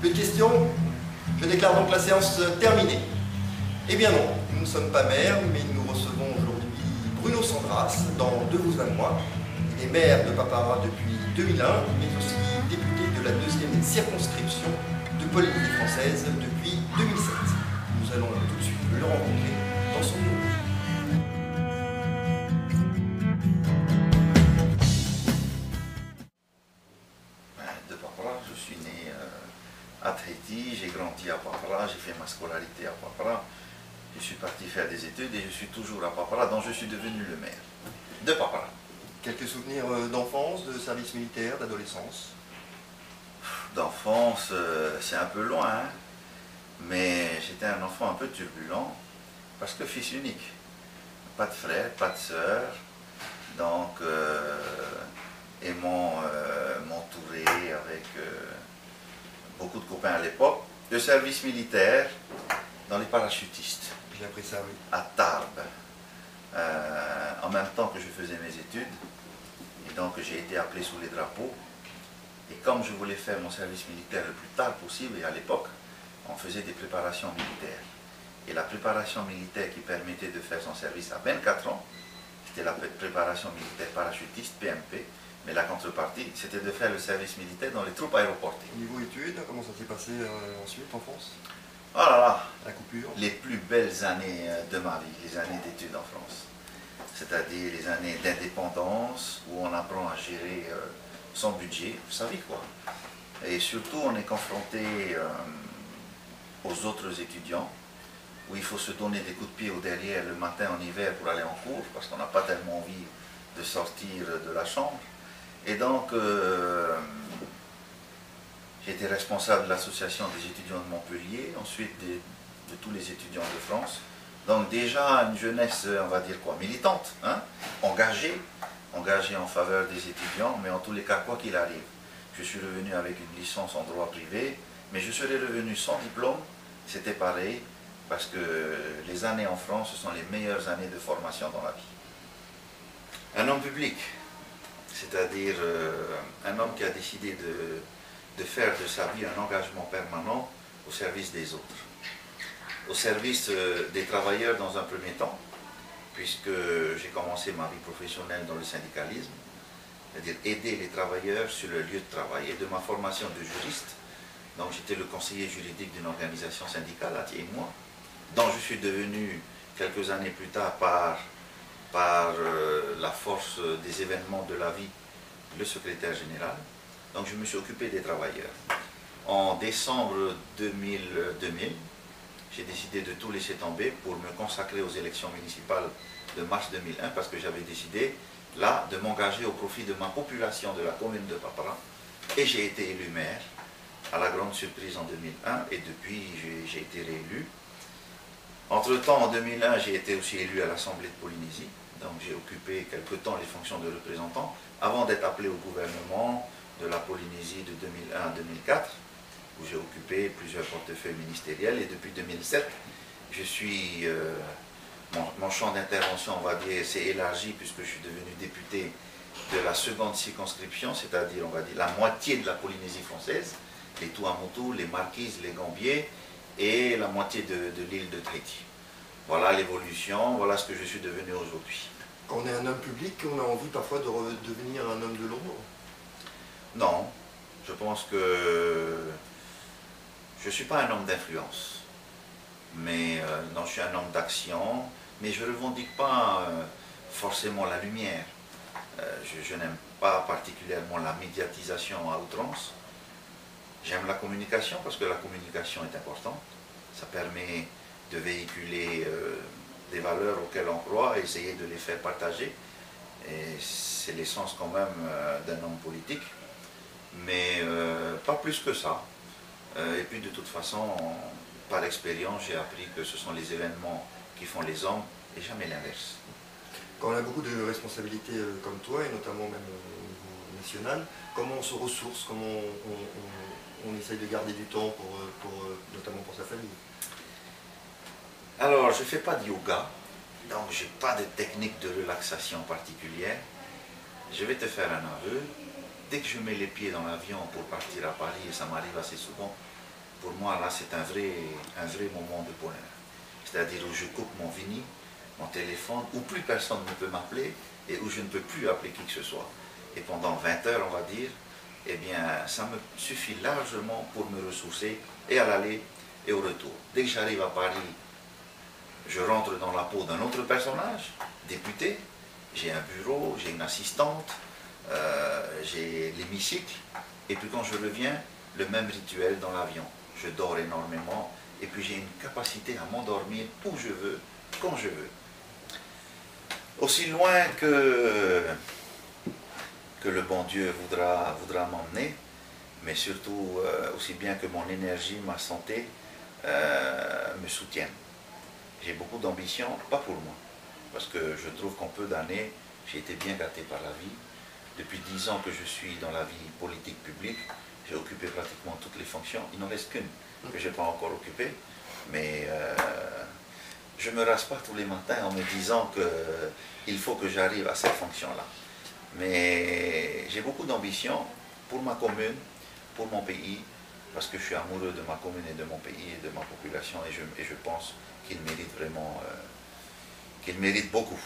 Plus de questions? Je déclare donc la séance terminée. Eh bien non, nous ne sommes pas maires, mais nous recevons aujourd'hui Bruno Sandras dans De vous à moi. Il est maire de Papara depuis 2001, mais aussi député de la 2e circonscription de Polynésie française depuis 2007. Nous allons tout de suite le rencontrer dans son bureau. De Papara, je suis né à Tahiti, j'ai grandi à Papara, j'ai fait ma scolarité à Papara. Je suis parti faire des études et je suis toujours à Papara, dont je suis devenu le maire de Papara. Quelques souvenirs d'enfance, de service militaire, d'adolescence? D'enfance, c'est un peu loin, hein, mais j'étais un enfant un peu turbulent, parce que fils unique. Pas de frère, pas de sœur, donc aimant m'entourer avec beaucoup de copains à l'époque. De service militaire dans les parachutistes. J'ai appris ça, oui. À Tarbes, en même temps que je faisais mes études, et donc j'ai été appelé sous les drapeaux. Et comme je voulais faire mon service militaire le plus tard possible, et à l'époque, on faisait des préparations militaires. Et la préparation militaire qui permettait de faire son service à 24 ans, c'était la préparation militaire parachutiste, PMP, mais la contrepartie, c'était de faire le service militaire dans les troupes aéroportées. Niveau études, comment ça s'est passé ensuite en France? Oh là là, la coupure. Les plus belles années de ma vie, les années d'études en France. C'est-à-dire les années d'indépendance, où on apprend à gérer son budget, vous savez quoi. Et surtout, on est confronté aux autres étudiants, où il faut se donner des coups de pied au derrière le matin en hiver pour aller en cours, parce qu'on n'a pas tellement envie de sortir de la chambre. Et donc, j'ai été responsable de l'association des étudiants de Montpellier, ensuite de tous les étudiants de France. Donc déjà une jeunesse, on va dire quoi, militante, hein, engagée en faveur des étudiants, mais en tous les cas, quoi qu'il arrive. Je suis revenu avec une licence en droit privé, mais je serais revenu sans diplôme, c'était pareil, parce que les années en France, ce sont les meilleures années de formation dans la vie. Un homme public, c'est-à-dire un homme qui a décidé de faire de sa vie un engagement permanent au service des autres. Au service des travailleurs dans un premier temps, puisque j'ai commencé ma vie professionnelle dans le syndicalisme, c'est-à-dire aider les travailleurs sur le lieu de travail. Et de ma formation de juriste, donc j'étais le conseiller juridique d'une organisation syndicale, Ati et moi, dont je suis devenu quelques années plus tard par la force des événements de la vie, le secrétaire général. Donc je me suis occupé des travailleurs. En décembre 2000, j'ai décidé de tout laisser tomber pour me consacrer aux élections municipales de mars 2001 parce que j'avais décidé là de m'engager au profit de ma population de la commune de Papara et j'ai été élu maire à la grande surprise en 2001 et depuis j'ai été réélu. Entre-temps, en 2001, j'ai été aussi élu à l'Assemblée de Polynésie, donc j'ai occupé quelque temps les fonctions de représentant avant d'être appelé au gouvernement de la Polynésie de 2001 à 2004. Où j'ai occupé plusieurs portefeuilles ministériels et depuis 2007, je suis, mon champ d'intervention, on va dire, s'est élargi puisque je suis devenu député de la 2e circonscription, c'est-à-dire, on va dire, la moitié de la Polynésie française, les Tuamotu, les Marquises, les Gambiers et la moitié de l'île de Tahiti. Voilà l'évolution, voilà ce que je suis devenu aujourd'hui. Quand on est un homme public, on a envie parfois de devenir un homme de l'ombre? Non, je pense que je ne suis pas un homme d'influence, mais non, je suis un homme d'action, mais je ne revendique pas forcément la lumière. Je n'aime pas particulièrement la médiatisation à outrance. J'aime la communication parce que la communication est importante. Ça permet de véhiculer des valeurs auxquelles on croit et essayer de les faire partager. Et c'est l'essence quand même d'un homme politique, mais pas plus que ça. Et puis de toute façon, par expérience, j'ai appris que ce sont les événements qui font les hommes et jamais l'inverse. Quand on a beaucoup de responsabilités comme toi, et notamment même au niveau national, comment on se ressource, comment on essaye de garder du temps, notamment pour sa famille? Alors, je ne fais pas de yoga, donc je n'ai pas de technique de relaxation particulière. Je vais te faire un aveu. Dès que je mets les pieds dans l'avion pour partir à Paris, et ça m'arrive assez souvent, pour moi, là, c'est un vrai moment de bonheur. C'est-à-dire où je coupe mon vinyle, mon téléphone, où plus personne ne peut m'appeler et où je ne peux plus appeler qui que ce soit. Et pendant 20 heures, on va dire, eh bien, ça me suffit largement pour me ressourcer et à l'aller et au retour. Dès que j'arrive à Paris, je rentre dans la peau d'un autre personnage, député, j'ai un bureau, j'ai une assistante, j'ai l'hémicycle, et puis quand je reviens, le même rituel dans l'avion. Je dors énormément, et puis j'ai une capacité à m'endormir où je veux, quand je veux. Aussi loin que le bon Dieu voudra m'emmener, mais surtout aussi bien que mon énergie, ma santé me soutiennent. J'ai beaucoup d'ambition, pas pour moi, parce que je trouve qu'en peu d'années, j'ai été bien gâté par la vie. Depuis 10 ans que je suis dans la vie politique publique, j'ai occupé pratiquement toutes les fonctions. Il n'en reste qu'une que je n'ai pas encore occupée, mais je ne me rase pas tous les matins en me disant qu'il faut que j'arrive à cette fonction-là. Mais j'ai beaucoup d'ambition pour ma commune, pour mon pays, parce que je suis amoureux de ma commune et de mon pays et de ma population, et je pense qu'il mérite vraiment, qu'il mérite beaucoup.